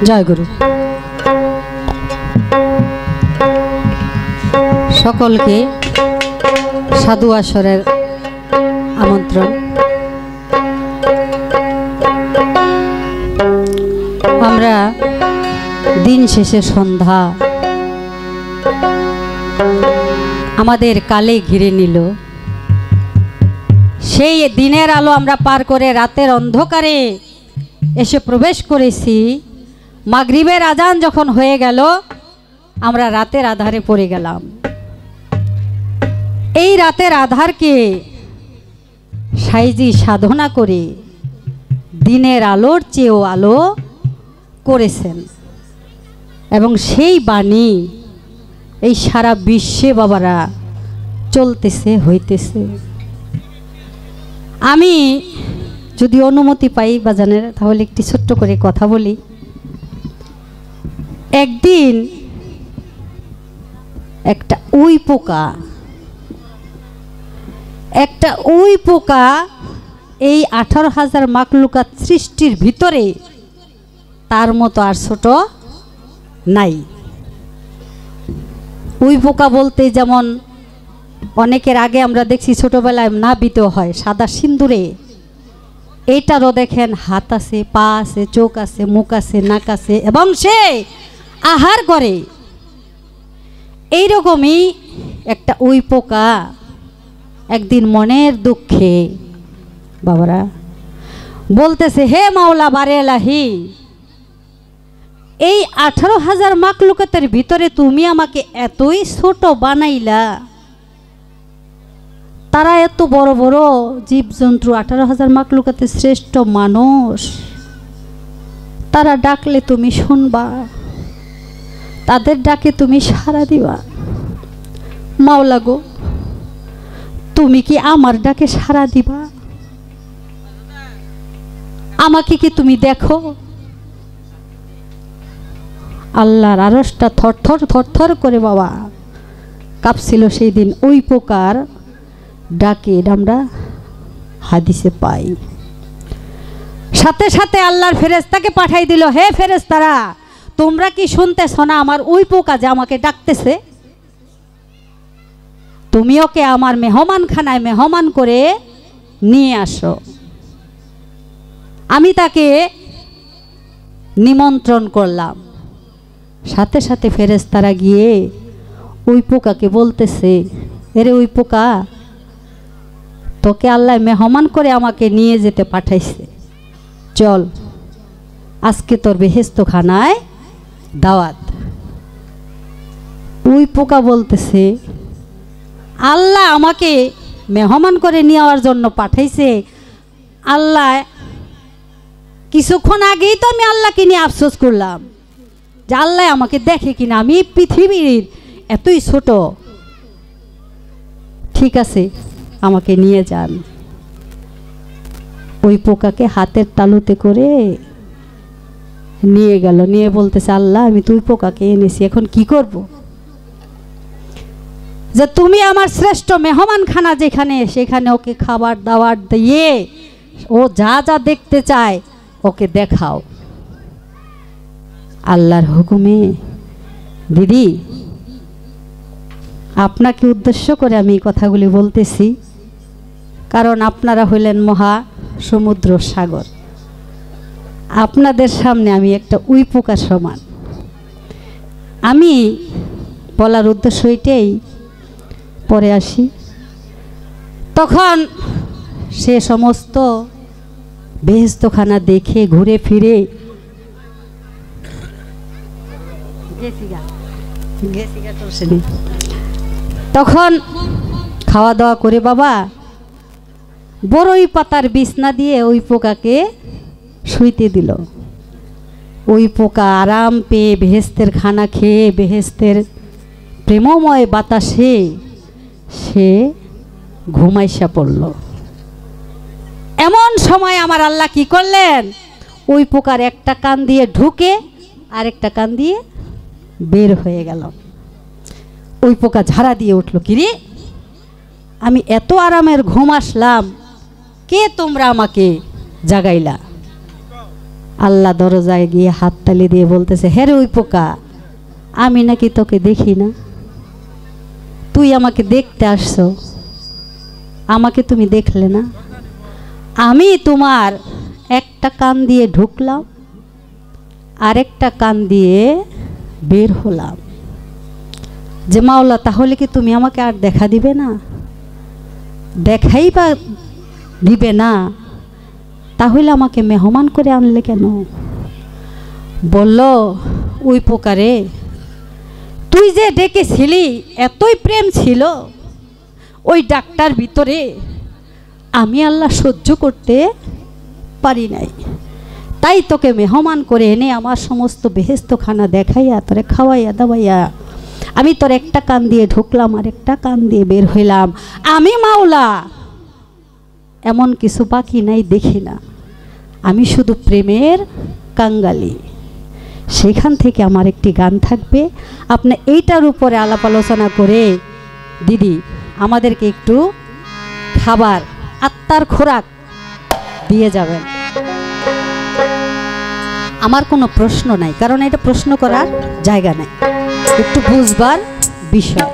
জয় গুরু। সকলকে সাধু আসরের আমন্ত্রণ। আমরা দিন শেষে সন্ধ্যা আমাদের কালে ঘিরে নিল। সেই দিনের আলো আমরা পার করে রাতের অন্ধকারে এসে প্রবেশ করেছি। মাগরিবের আজান যখন হয়ে গেল আমরা রাতের আধারে পড়ে গেলাম। এই রাতের আধারকে সাইজি সাধনা করে দিনের আলোর চেয়েও আলো করেছেন এবং সেই বাণী এই সারা বিশ্বে বাবারা চলতেছে হইতেছে। আমি যদি অনুমতি পাই বাজানের তাহলে একটি ছোট্ট করে কথা বলি। একদিন একটা উই পোকা এই 18,000 মাকলুকাত সৃষ্টির ভিতরে তার মতো আর ছোট নাই। উই পোকা বলতে যেমন অনেকের আগে আমরা দেখছি ছোটবেলায় নাবিত হয় সাদা সিন্দুরে, এইটারও দেখেন হাত আছে, পা আছে, চোখ আছে, মুখ আছে, নাক আছে এবং সে আহার করে। এইরকমই একটা উই পোকা একদিন মনের দুঃখে বাবারা বলতেছে, হে মাওলা বারে এলাহি, এই 18,000 মাকলুকাতের ভিতরে তুমি আমাকে এতই ছোট বানাইলা। তারা এত বড় বড় জীবজন্তু, 18,000 মাকলুকাতের শ্রেষ্ঠ মানুষ, তারা ডাকলে তুমি শুনবা, তাদের ডাকে তুমি সাড়া দিবা। মাওলা গো, তুমি কি আমার ডাকে সাড়া দিবা? আমাকে কি তুমি দেখো? আল্লাহর আরশটা থরথর থরথর করে বাবা কাঁপছিল সেই দিন ওই পোকার ডাকে। আমরা হাদিসে পাই। সাথে সাথে আল্লাহর ফেরেশতাকে পাঠাই দিল, হে ফেরেশতারা, তোমরা কি শুনতেছ না আমার ওই পোকা যে আমাকে ডাকতেছে? তুমি ওকে আমার মেহমানখানায় মেহমান করে নিয়ে আসো। আমি তাকে নিমন্ত্রণ করলাম। সাথে সাথে ফেরেশতারা গিয়ে ওই পোকাকে বলতেছে, এরে ওই পোকা, তোকে আল্লাহ মেহমান করে আমাকে নিয়ে যেতে পাঠাইছে, চল আজকে তোর বেহেশতখানায় দাওয়াত। ওই পোকা বলতেছে, আল্লাহ আমাকে মেহমান করে নেওয়ার জন্য পাঠাইছে। আল্লাহ কিছুক্ষণ আগেই তো আমি আল্লাহকে নিয়ে আফসোস করলাম যে আল্লাহ আমাকে দেখে কিনা, আমি পৃথিবীর এতই ছোট। ঠিক আছে, আমাকে নিয়ে যান। ওই পোকাকে হাতের তালুতে করে নিয়ে গেল। নিয়ে বলতেছে, আল্লাহ আমি তুই পোকাকে এনেছি, এখন কি করব? যে তুমি আমার শ্রেষ্ঠ মেহমানখানা যেখানে, সেখানে ওকে খাবার দাবার দিয়ে ও যা যা দেখতে চায় ওকে দেখাও। আল্লাহর হুকুমে দিদি, আপনাকে উদ্দেশ্য করে আমি এই কথাগুলি বলতেছি, কারণ আপনারা হইলেন মহা সমুদ্র সাগর। আপনাদের সামনে আমি একটা উই পোকার সমান। আমি বলার উদ্দেশ্য এটাই, পরে আসি। তখন সে সমস্ত বেহেশতখানা দেখে ঘুরে ফিরে তখন খাওয়া দাওয়া করে বাবা বড়ই পাতার বিছনা দিয়ে ওই পোকাকে শুইতে দিল। ওই পোকা আরাম পেয়ে বেহেশতের খানা খেয়ে বেহেশতের প্রেমময় বাতাসে সে ঘুমাইসা পড়ল। এমন সময় আমার আল্লাহ কি করলেন, ওই পোকার একটা কান দিয়ে ঢুকে আরেকটা কান দিয়ে বের হয়ে গেল। ওই পোকা ঝাড়া দিয়ে উঠল, কিরে আমি এত আরামের ঘুম আসলাম, কে তোমরা আমাকে জাগাইলা? আল্লাহ দরজায় গিয়ে হাততালি দিয়ে বলতেছে, হ্যাঁ রে ওই পোকা, আমি নাকি তোকে দেখি না? তুই আমাকে দেখতে আসছো, আমাকে তুমি দেখলে না? আমি তোমার একটা কান দিয়ে ঢুকলাম, আরেকটা কান দিয়ে বের হলাম। যে মাওলা, তাহলে কি তুমি আমাকে আর দেখা দিবে না? দেখাই বা দিবে না, তাহলে আমাকে মেহমান করে আনলে কেন? বলল, ওই পোকারে, তুই যে ডেকেছিলি এতই প্রেম ছিল ওই ডাকটার ভিতরে, আমি আল্লাহ সহ্য করতে পারি নাই, তাই তোকে মেহমান করে এনে আমার সমস্ত বেহেস্ত খানা দেখাইয়া তোরে খাওয়াইয়া দাওয়াইয়া আমি তোর একটা কান দিয়ে ঢুকলাম, আর একটা কান দিয়ে বের হইলাম। আমি মাওলা এমন কিছু বাকি নাই, দেখি না, আমি শুধু প্রেমের কাঙ্গালি। সেখান থেকে আমার একটি গান থাকবে, আপনি এইটার উপরে আলাপ আলোচনা করে দিদি আমাদেরকে একটু খাবার, আত্মার খোরাক দিয়ে যাবেন। আমার কোনো প্রশ্ন নাই, কারণ এটা প্রশ্ন করার জায়গা নাই, একটু বুঝবার বিষয়।